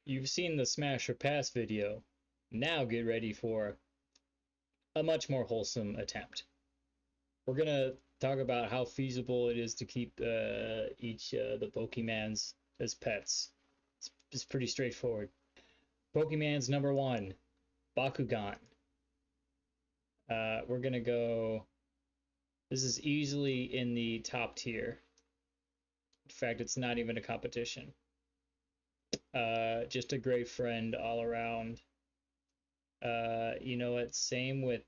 You've seen the smash or pass video. Now get ready for a much more wholesome attempt. We're gonna talk about how feasible it is to keep each the Pokemans as pets. It's pretty straightforward. Pokemon's number one, Bakugan. We're gonna go. This is easily in the top tier. In fact, it's not even a competition. Just a great friend all around. You know what? Same with.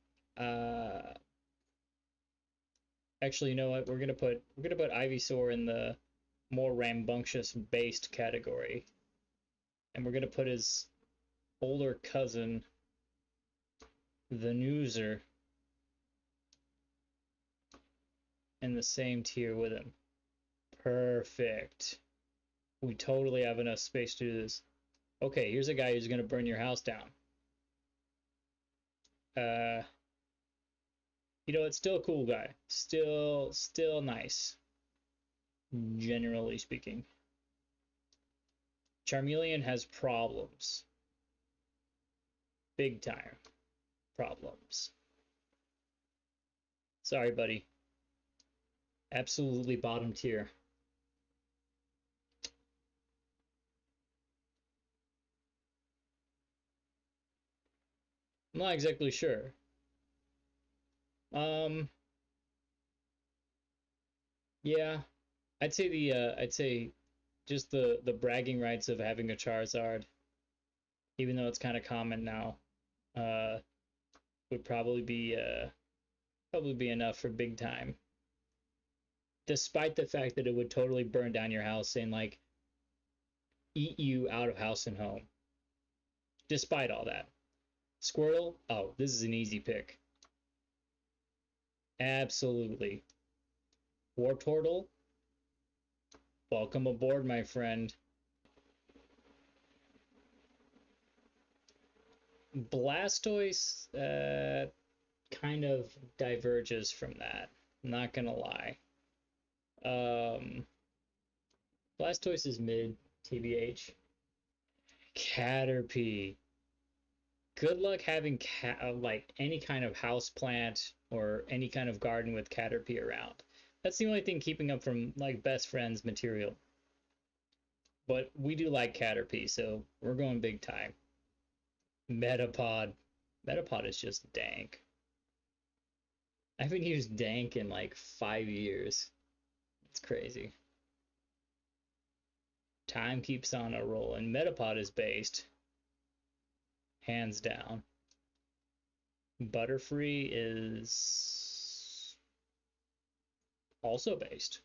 Actually, you know what? We're gonna put Ivysaur in the more rambunctious based category, and we're gonna put his older cousin, the Newser, in the same tier with him. Perfect. We totally have enough space to do this. Okay, here's a guy who's gonna burn your house down. You know, it's still a cool guy. Still nice, generally speaking. Charmeleon has problems. Big time problems. Sorry, buddy. Absolutely bottom tier. I'm not exactly sure. Yeah, I'd say just the bragging rights of having a Charizard, even though it's kind of common now, uh, would probably be enough for big time. Despite the fact that it would totally burn down your house and like eat you out of house and home. Despite all that. Squirtle, oh, this is an easy pick. Absolutely. Wartortle, welcome aboard, my friend. Blastoise kind of diverges from that. Not gonna lie. Blastoise is mid, TBH. Caterpie. Good luck having like any kind of house plant or any kind of garden with Caterpie around. That's the only thing keeping up from like best friends material. But we do like Caterpie, so we're going big time. Metapod. Metapod is just dank. I haven't used dank in like 5 years. It's crazy. Time keeps on a roll, and Metapod is based. Hands down. Butterfree is also based.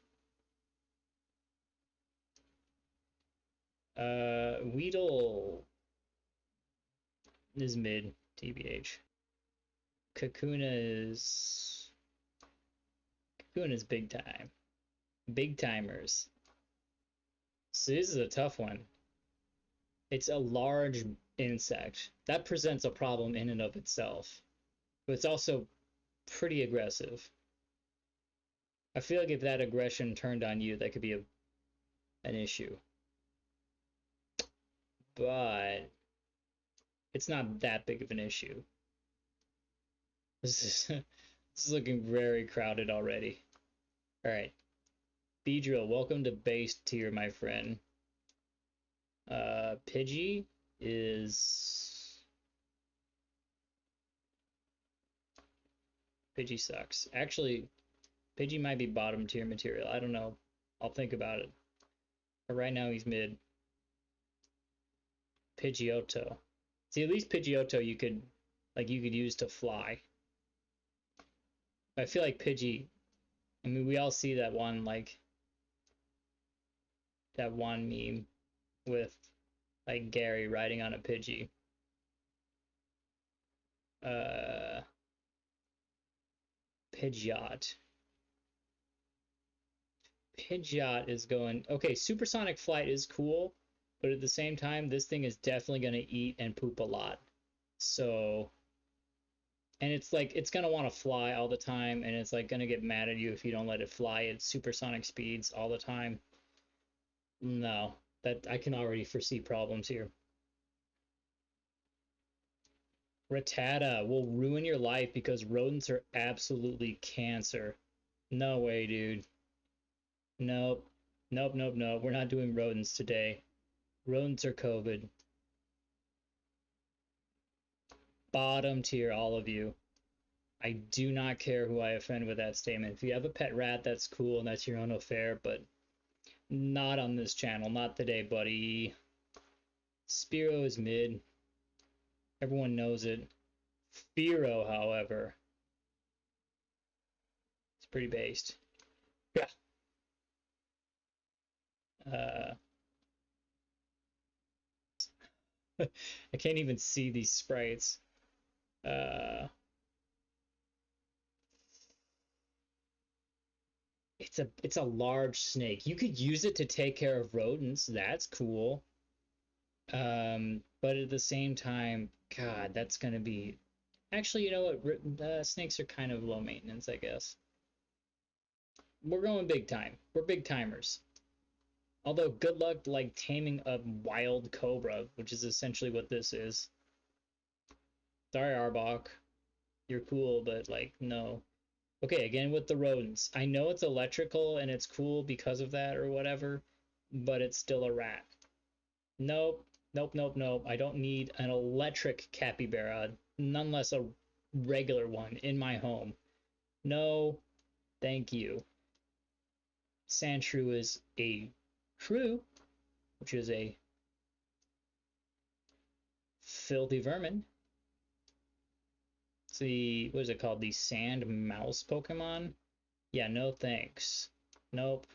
Weedle is mid, TBH. Kakuna is big time. Big timers. So this is a tough one. It's a large insect. That presents a problem in and of itself. But it's also pretty aggressive. I feel like if that aggression turned on you, that could be an issue. But it's not that big of an issue. This is looking very crowded already. Alright. Beedrill, welcome to base tier, my friend. Pidgey is... Pidgey sucks. Actually, Pidgey might be bottom tier material. I don't know. I'll think about it. But right now he's mid. Pidgeotto. See, at least Pidgeotto you could use to fly. I feel like Pidgey, I mean, we all see that one meme with like Gary riding on a Pidgey. Pidgeot. Pidgeot is going, okay, supersonic flight is cool, but at the same time, this thing is definitely going to eat and poop a lot. So, and it's like, it's going to want to fly all the time, and it's like going to get mad at you if you don't let it fly at supersonic speeds all the time. No, that I can already foresee problems here. Rattata will ruin your life because rodents are absolutely cancer. No way, dude. Nope. Nope, nope, nope. We're not doing rodents today. Rodents are COVID. Bottom tier, all of you. I do not care who I offend with that statement. If you have a pet rat, that's cool and that's your own affair, but not on this channel. Not today, buddy. Spearow is mid. Everyone knows it. Fearow, however, it's pretty based. Yeah. I can't even see these sprites. It's a large snake. You could use it to take care of rodents. That's cool. But at the same time, God, that's gonna be. Actually, you know what? Snakes are kind of low maintenance, I guess. We're going big time. We're big timers. Although, good luck like taming a wild cobra, which is essentially what this is. Sorry, Arbok. You're cool, but like, no. Okay, again with the rodents. I know it's electrical and it's cool because of that or whatever, but it's still a rat. Nope, nope, nope, nope. I don't need an electric capybara, none less a regular one in my home. No, thank you. Sandshrew is a shrew, which is a filthy vermin. It's the, what is it called? The sand mouse Pokemon? Yeah, no thanks. Nope.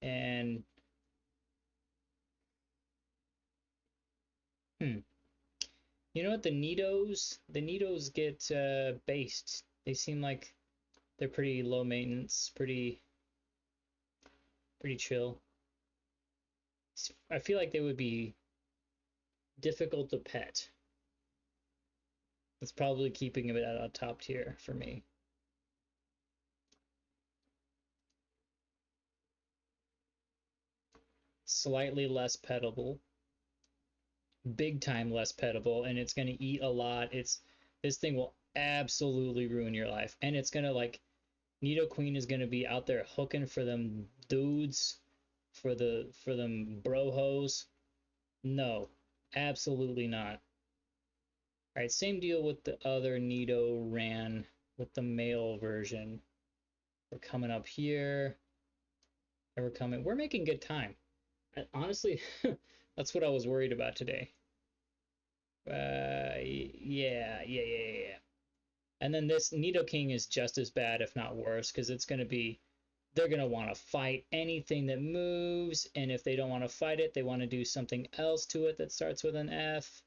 And you know what? The Nidos get based. They seem like they're pretty low maintenance, pretty chill. I feel like they would be difficult to pet. That's probably keeping it at a top tier for me. Slightly less petable, big time less petable, and it's going to eat a lot. This thing will absolutely ruin your life, and it's going to like Nidoqueen is going to be out there hooking for them dudes, for them brojos. No, absolutely not. All right, same deal with the other Nidoran with the male version. We're coming up here. We're making good time. Honestly, that's what I was worried about today. Yeah. And then this Nidoking is just as bad, if not worse, because it's going to be, they're going to want to fight anything that moves, and if they don't want to fight it, they want to do something else to it that starts with an F.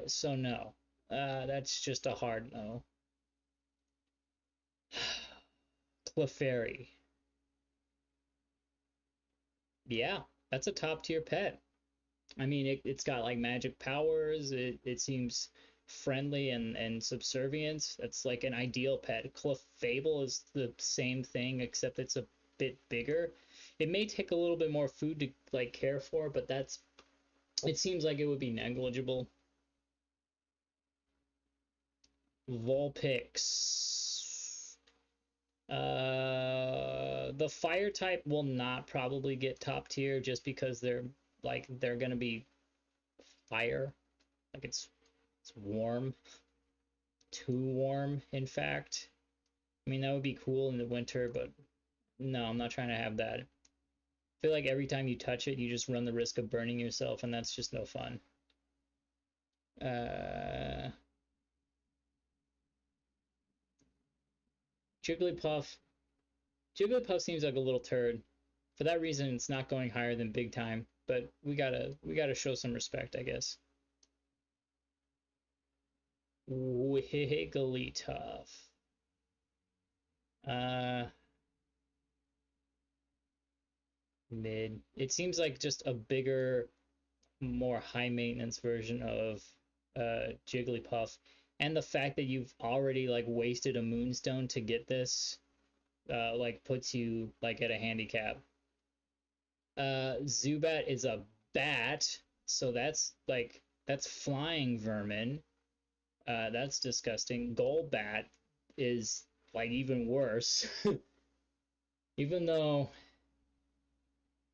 So no. That's just a hard no. Clefairy. Yeah, that's a top tier pet. I mean, it's got like magic powers. It seems friendly and subservient. It's like an ideal pet. Clefable is the same thing, except it's a bit bigger. It may take a little bit more food to like care for, but it seems like it would be negligible. Vulpix. The fire type will not probably get top tier just because they're gonna be fire. Like it's warm. Too warm, in fact. I mean, that would be cool in the winter, but no, I'm not trying to have that. I feel like every time you touch it, you just run the risk of burning yourself, and that's just no fun. Jigglypuff. Jigglypuff seems like a little turd. For that reason, it's not going higher than big time, but we gotta show some respect, I guess. Wigglytuff. Mid. It seems like just a bigger, more high maintenance version of Jigglypuff, and the fact that you've already like wasted a Moonstone to get this, like puts you like at a handicap. Zubat is a bat, so that's like That's flying vermin. That's disgusting. Golbat is like even worse. even though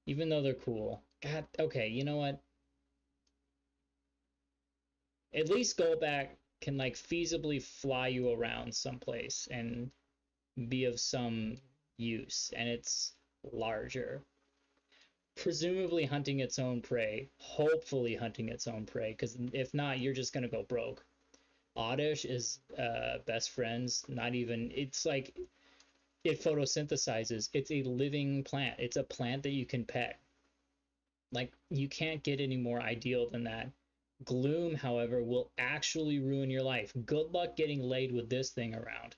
even though they're cool. God, okay, you know what? At least Golbat can like feasibly fly you around someplace and be of some use, and it's larger. Presumably hunting its own prey, hopefully hunting its own prey, because if not, you're just gonna go broke. Oddish is best friends, not even, it's like it photosynthesizes. It's a living plant. It's a plant that you can pet. Like, you can't get any more ideal than that. Gloom, however, will actually ruin your life. Good luck getting laid with this thing around.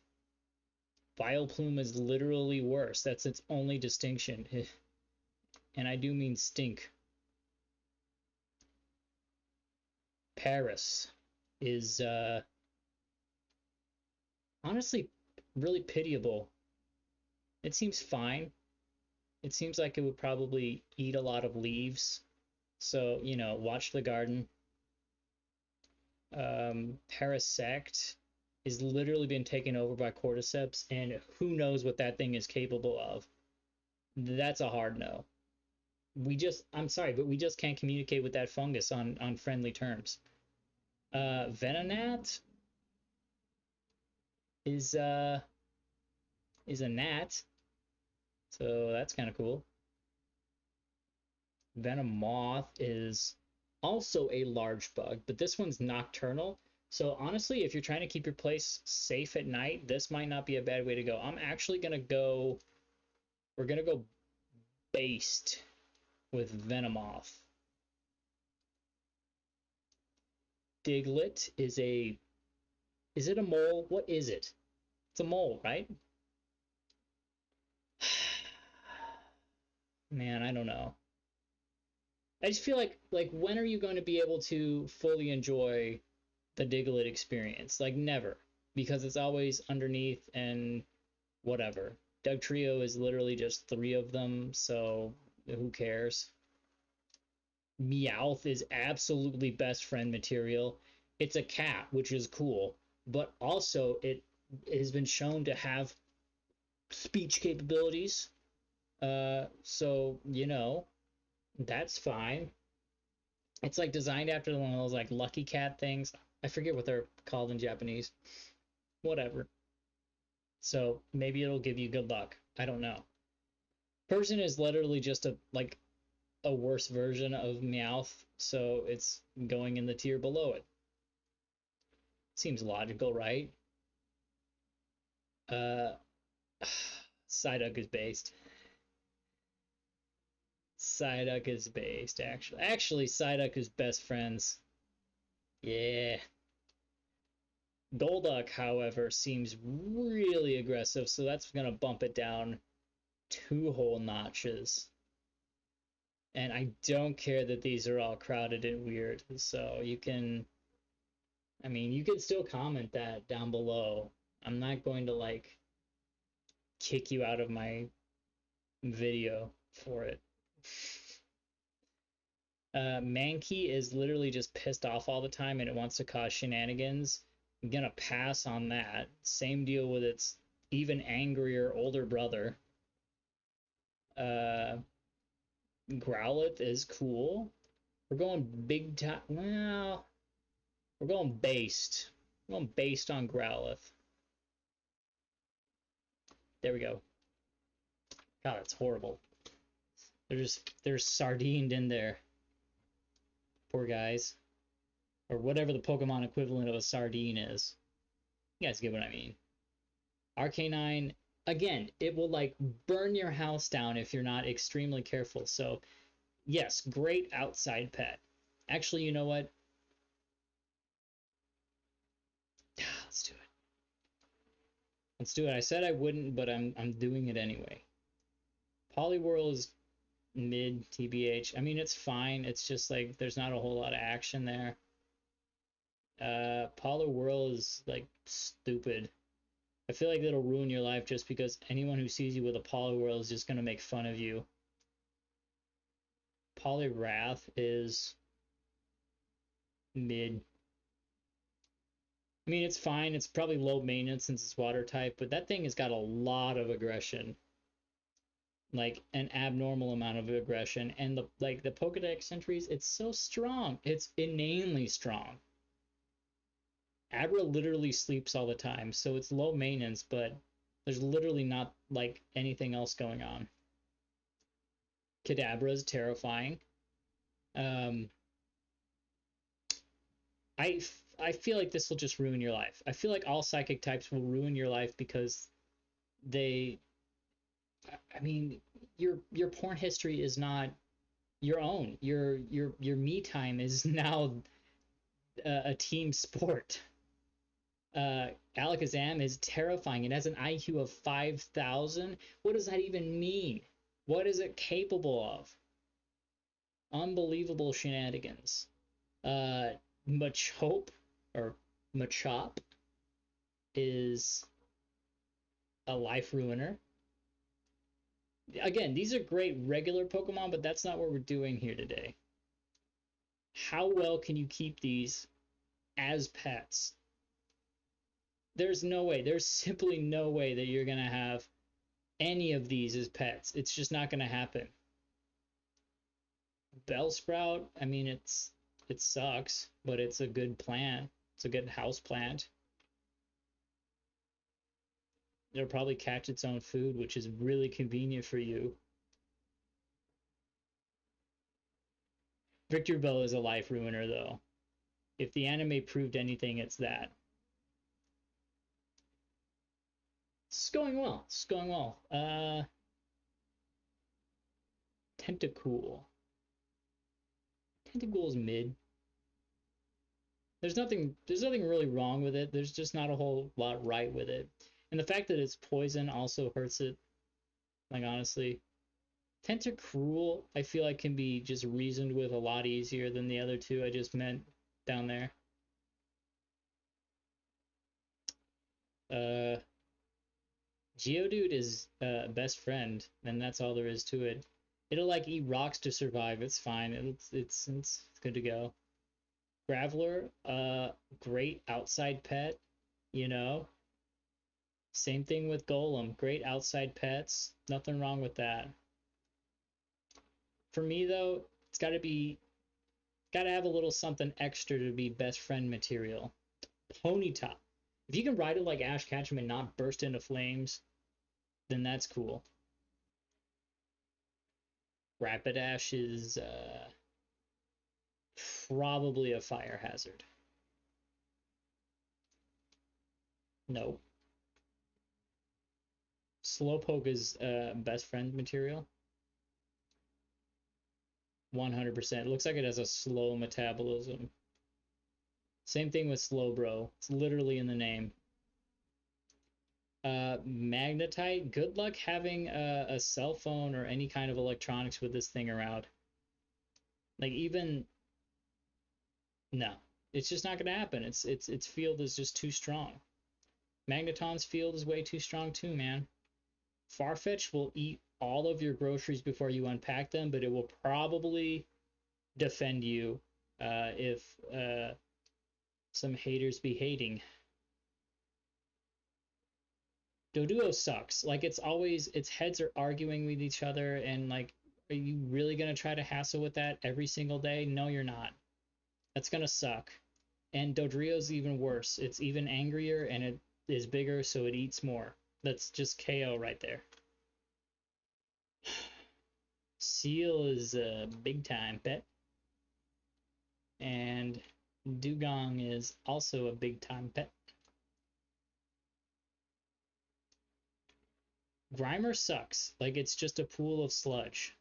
Vileplume is literally worse. That's its only distinction. And I do mean stink. Paris is honestly really pitiable. It seems fine. It seems like it would probably eat a lot of leaves. So, you know, watch the garden. Parasect is literally been taken over by cordyceps, and who knows what that thing is capable of. That's a hard no. I'm sorry, but we just can't communicate with that fungus on friendly terms. Venonat is a gnat, so that's kind of cool. Venomoth is also a large bug, but this one's nocturnal. So honestly, if you're trying to keep your place safe at night, this might not be a bad way to go. I'm actually gonna go. We're gonna go based with Venomoth. Diglett is a. Is it a mole? What is it? It's a mole, right? Man, I don't know. I just feel like when are you going to be able to fully enjoy the Diglett experience? Like never, because it's always underneath and whatever. Dugtrio is literally just 3 of them, so who cares? Meowth is absolutely best friend material. It's a cat, which is cool, but also it has been shown to have speech capabilities. So you know, that's fine. It's like designed after one of those like Lucky Cat things. I forget what they're called in Japanese. Whatever. So maybe it'll give you good luck. I don't know. Person is literally just a worse version of Meowth, so it's going in the tier below it. Seems logical, right? Uh Psyduck is based. Psyduck is based, actually. Actually, Psyduck is best friends. Yeah. Golduck, however, seems really aggressive, so that's going to bump it down 2 whole notches. And I don't care that these are all crowded and weird, so you can, I mean, you can still comment that down below. I'm not going to, like, kick you out of my video for it. Mankey is literally just pissed off all the time and it wants to cause shenanigans. I'm gonna pass on that. Same deal with its even angrier older brother. Growlithe is cool. We're going big time. Well, we're going based. We're going based on Growlithe. There we go. God, that's horrible. They're sardined in there. Poor guys. Or whatever the Pokemon equivalent of a sardine is. You guys get what I mean. Arcanine, again, it will like burn your house down if you're not extremely careful. So, yes, great outside pet. Actually, you know what? Let's do it. Let's do it. I said I wouldn't, but I'm doing it anyway. Poliwhirl is mid TBH. I mean, it's fine. It's just like there's not a whole lot of action there. Poliwhirl is like stupid. I feel like it'll ruin your life just because anyone who sees you with a Poliwhirl is just gonna make fun of you. Poliwrath is Mid. I mean, it's fine. It's probably low maintenance since it's water type, but that thing has got a lot of aggression. Like an abnormal amount of aggression. And the Pokedex entries, it's so strong. It's inanely strong. Abra literally sleeps all the time, so it's low maintenance, but there's literally not like anything else going on. Kadabra is terrifying. I feel like this will just ruin your life. I feel like all psychic types will ruin your life because they, I mean, your porn history is not your own. Your me time is now a team sport. Alakazam is terrifying. It has an IQ of 5,000. What does that even mean? What is it capable of? Unbelievable shenanigans. Machop or Machop is a life ruiner. Again, these are great regular Pokemon, but that's not what we're doing here today. How well can you keep these as pets? There's no way. There's simply no way that you're going to have any of these as pets. It's just not going to happen. Bellsprout, I mean, it sucks, but it's a good plant. It's a good house plant. It'll probably catch its own food, which is really convenient for you. Victor Bell is a life ruiner, though. If the anime proved anything, it's that. It's going well. It's going well. Tentacool. Tentacool's mid. There's nothing really wrong with it. There's just not a whole lot right with it. And the fact that it's poison also hurts it. Like, honestly. Tentacruel, I feel like, can be just reasoned with a lot easier than the other two I just meant down there. Geodude is best friend, and that's all there is to it. It'll like eat rocks to survive. It's fine. It's good to go. Graveler, great outside pet, you know. Same thing with Golem. Great outside pets. Nothing wrong with that. For me though, it's gotta have a little something extra to be best friend material. Ponyta. If you can ride it like Ash Ketchum and not burst into flames, then that's cool. Rapidash is probably a fire hazard. No. Slowpoke is best friend material. 100%. It looks like it has a slow metabolism. Same thing with Slowbro. It's literally in the name. Magnetite. Good luck having a cell phone or any kind of electronics with this thing around. Like, even... No. It's just not going to happen. Its field is just too strong. Magneton's field is way too strong too, man. Farfetch will eat all of your groceries before you unpack them, but it will probably defend you if some haters be hating. Doduo sucks. Like, it's always, its heads are arguing with each other, and like, are you really gonna try to hassle with that every single day? No, you're not. That's gonna suck. And Dodrio's even worse. It's even angrier, and it is bigger, so it eats more. That's just KO right there. Seal is a big time pet. And Dugong is also a big time pet. Grimer sucks. Like, it's just a pool of sludge.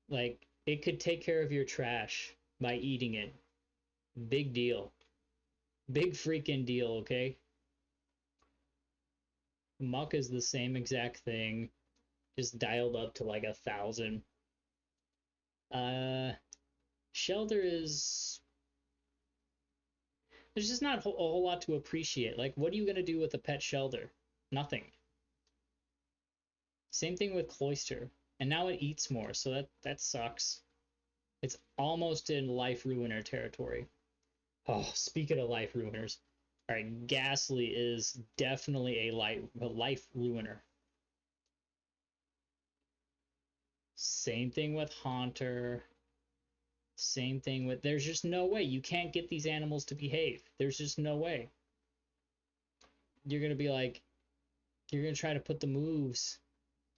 Like, it could take care of your trash by eating it. Big deal. Big freaking deal, okay? Muck is the same exact thing, just dialed up to like 1,000. Shelter is... There's just not a whole lot to appreciate. Like, what are you going to do with a pet Shelter? Nothing. Same thing with Cloyster. And now it eats more, so that sucks. It's almost in life ruiner territory. Oh, speaking of life ruiners. All right, Ghastly is definitely a life ruiner. Same thing with Haunter. Same thing with. There's just no way. You can't get these animals to behave. There's just no way. You're going to be like, you're going to try to put the moves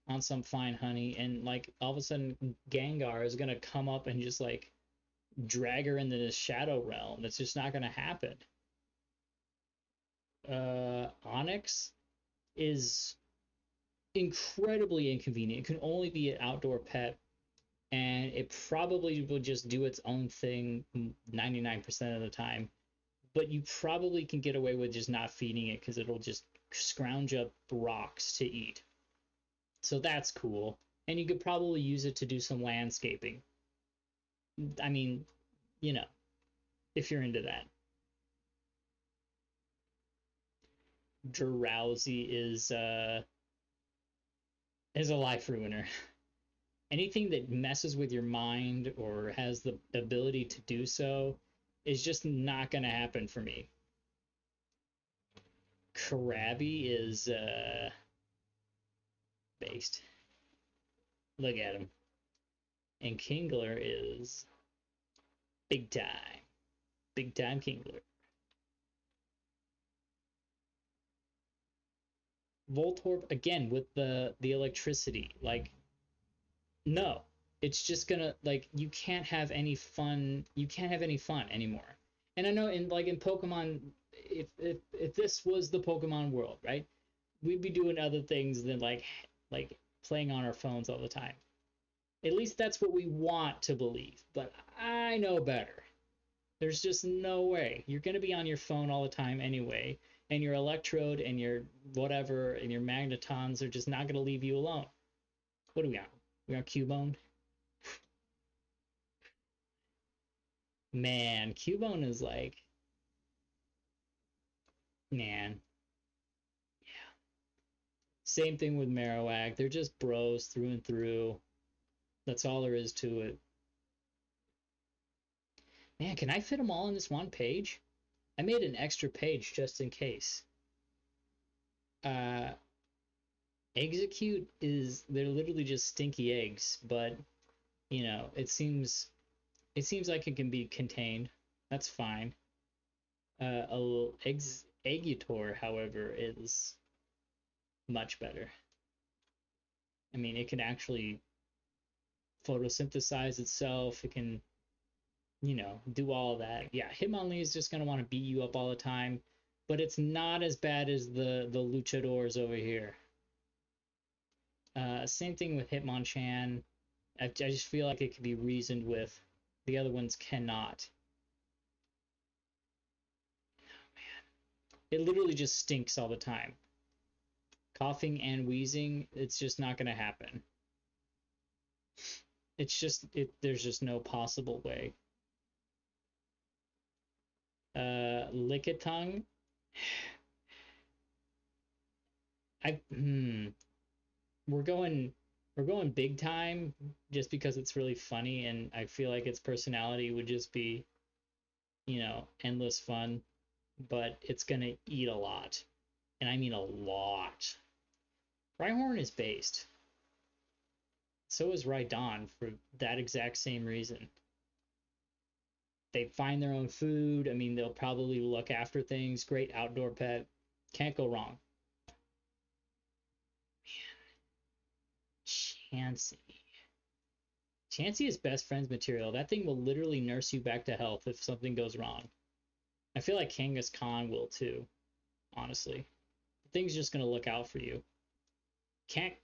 on some fine honey, and like all of a sudden, Gengar is going to come up and just like drag her into the shadow realm. That's just not going to happen. Onyx is incredibly inconvenient. It can only be an outdoor pet, and it probably will just do its own thing 99% of the time. But you probably can get away with just not feeding it because it'll just scrounge up rocks to eat. So that's cool. And you could probably use it to do some landscaping. I mean, you know, if you're into that. Drowsy is a life ruiner. Anything that messes with your mind or has the ability to do so is just not going to happen for me. Krabby is based. Look at him. And Kingler is big time. Big time Kingler. Voltorb again with the electricity. Like no. It's just gonna like you can't have any fun. You can't have any fun anymore. And I know in Pokemon, if this was the Pokemon world, right? We'd be doing other things than like playing on our phones all the time. At least that's what we want to believe. But I know better. There's just no way. You're going to be on your phone all the time anyway, and your electrode and your whatever and your magnetons are just not going to leave you alone. What do we got? We got Cubone. Man, Cubone is like, man. Same thing with Marowak. They're just bros through and through. That's all there is to it. Man, can I fit them all on this one page? I made an extra page just in case. Uh, Execute is they're literally just stinky eggs, but you know it seems like it can be contained. That's fine. Eggutor, however, is much better. I mean, it can actually photosynthesize itself. It can, do all of that. Yeah, Hitmonlee is just gonna want to beat you up all the time, but it's not as bad as the luchadors over here. Same thing with Hitmonchan. I just feel like it could be reasoned with. The other ones cannot. It literally just stinks all the time. Coughing and wheezing, it's just not going to happen. There's just no possible way. Lickitung. We're going big time just because it's really funny, and I feel like its personality would just be, endless fun, but it's gonna eat a lot, and I mean a lot. Rhyhorn is based. So is Rhydon for that exact same reason. They find their own food. I mean, they'll probably look after things. Great outdoor pet. Can't go wrong. Man, Chansey. Chansey is best friends material. That thing will literally nurse you back to health if something goes wrong. I feel like Kangaskhan will too, honestly. The thing's just going to look out for you. Can't,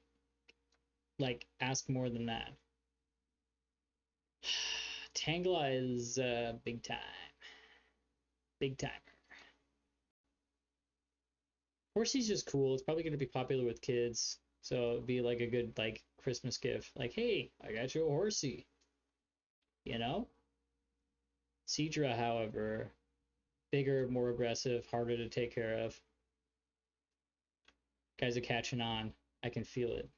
ask more than that. Tangela is big time. Big timer. Horsey's just cool. It's probably going to be popular with kids. So it'd be like a good Christmas gift. Like, hey, I got you a Horsey. You know? Seadra, however, bigger, more aggressive, harder to take care of. Guys are catching on. I can feel it.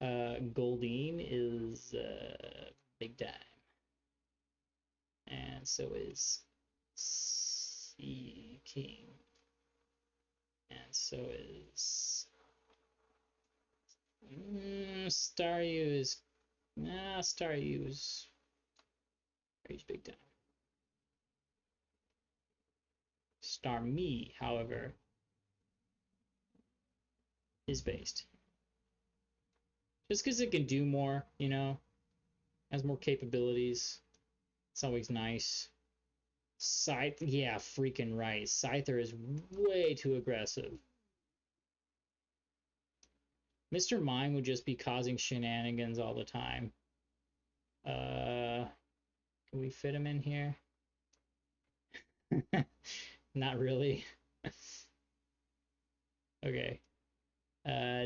Goldeen is big time. And and so is Sea King, and so is Staryu is Staryu's big time. Starmie, however, is based. Just because it can do more, you know, has more capabilities. It's always nice. Scythe, yeah, freaking right. Scyther is way too aggressive. Mr. Mime would just be causing shenanigans all the time. Can we fit him in here? Not really. Okay.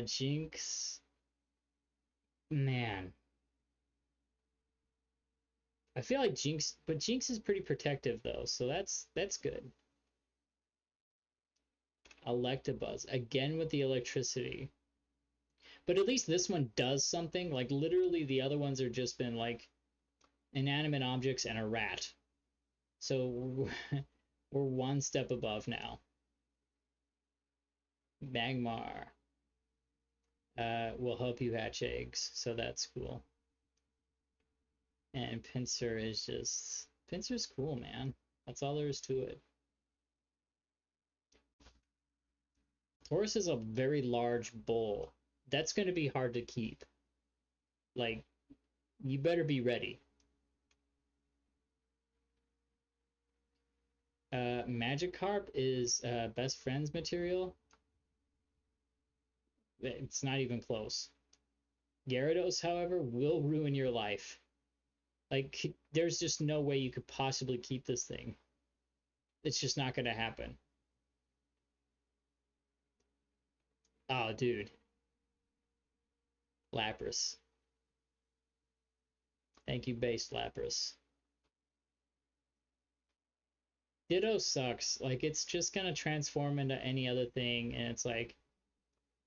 Jinx. Man. I feel like Jinx, but Jinx is pretty protective though, so that's good. Electabuzz, again with the electricity. But at least this one does something. Like literally the other ones are just been like inanimate objects and a rat. So we're one step above now. Magmar will help you hatch eggs, so that's cool. And Pinsir's cool, man. That's all there is to it. Taurus is a very large bull. That's going to be hard to keep. Like, you better be ready. Magikarp is best friends material. It's not even close. Gyarados, however, will ruin your life. Like, there's just no way you could possibly keep this thing. It's just not going to happen. Oh, dude. Lapras. Thank you, base Lapras. Ditto sucks. Like, it's just gonna transform into any other thing, and it's like,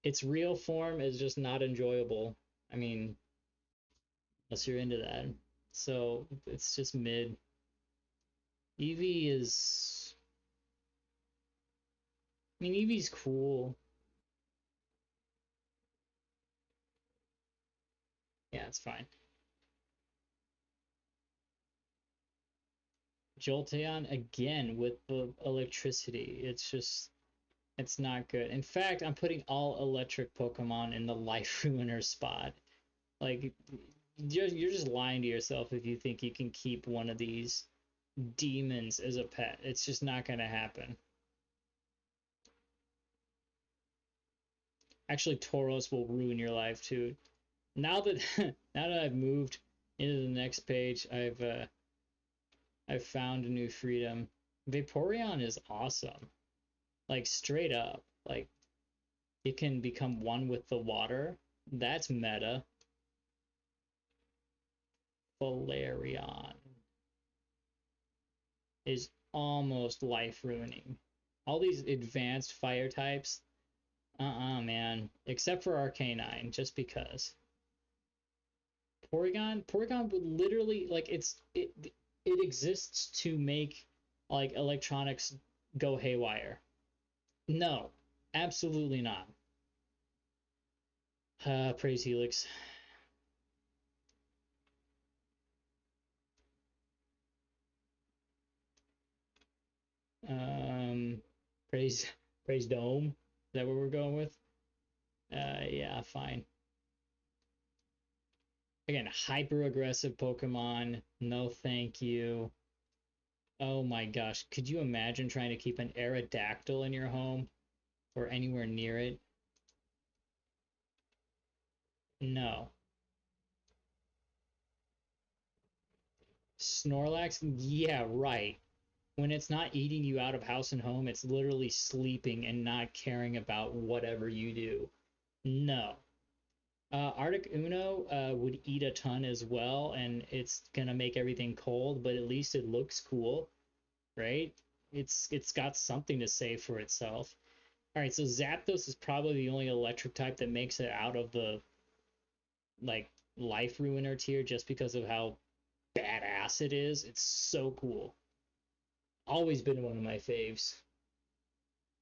its real form is just not enjoyable. I mean, unless you're into that. So, it's just mid. Eevee is... I mean, Eevee's cool. Yeah, it's fine. Jolteon, again, with the electricity. It's just... It's not good. In fact, I'm putting all electric Pokemon in the Life Ruiner spot. Like, you're just lying to yourself if you think you can keep one of these demons as a pet. It's just not going to happen. Actually, Tauros will ruin your life too. Now that now that I've moved into the next page, I've found a new freedom. Vaporeon is awesome. Like straight up. Like it can become one with the water. That's meta. Valerion is almost life ruining. All these advanced fire types, man. Except for Arcanine, just because. Porygon would literally like it exists to make like electronics go haywire. No, absolutely not. Praise Helix. Um, praise Dome. Is that what we're going with? Yeah, fine. Again, hyper aggressive Pokemon. No, thank you. Oh my gosh, could you imagine trying to keep an Aerodactyl in your home or anywhere near it? No. Snorlax? Yeah, right. When it's not eating you out of house and home, it's literally sleeping and not caring about whatever you do. No. Arctic Uno would eat a ton as well, and it's gonna make everything cold, but at least it looks cool, right? It's got something to say for itself. All right, so Zapdos is probably the only electric type that makes it out of the like life ruiner tier just because of how badass it is. It's so cool. Always been one of my faves.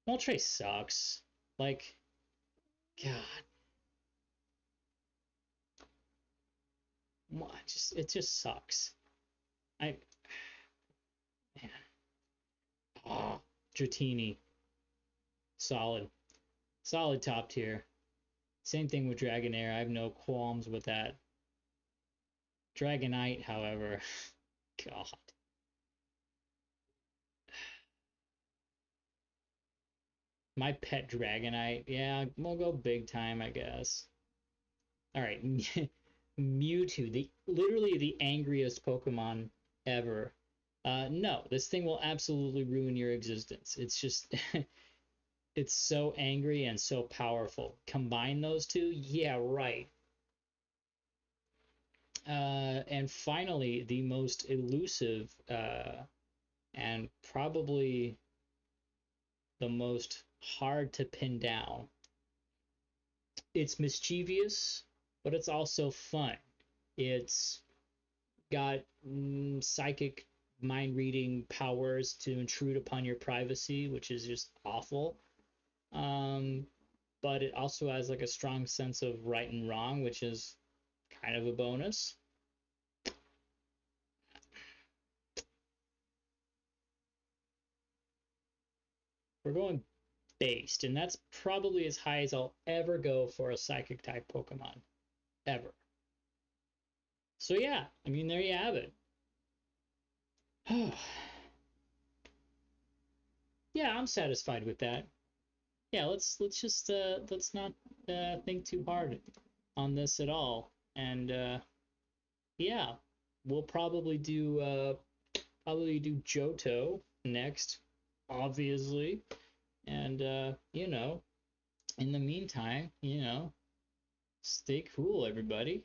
Moltres sucks. Like, God, it just sucks. I Man, ah, Dratini, solid, solid top tier. Same thing with Dragonair. I have no qualms with that. Dragonite, however, God. My pet Dragonite. Yeah, we'll go big time, I guess. All right, Mewtwo, literally the angriest Pokemon ever. No, this thing will absolutely ruin your existence. It's just, it's so angry and so powerful. Combine those two, yeah, right. And finally, the most elusive and probably the most hard to pin down. It's mischievous, but it's also fun. It's got psychic mind reading powers to intrude upon your privacy, which is just awful. But it also has like a strong sense of right and wrong, which is kind of a bonus. We're going based, and that's probably as high as I'll ever go for a psychic type Pokemon. Ever. So yeah, I mean there you have it. Yeah, I'm satisfied with that. Yeah, let's just let's not think too hard on this at all. And yeah, we'll probably do Johto next, obviously. And you know, in the meantime, stay cool, everybody.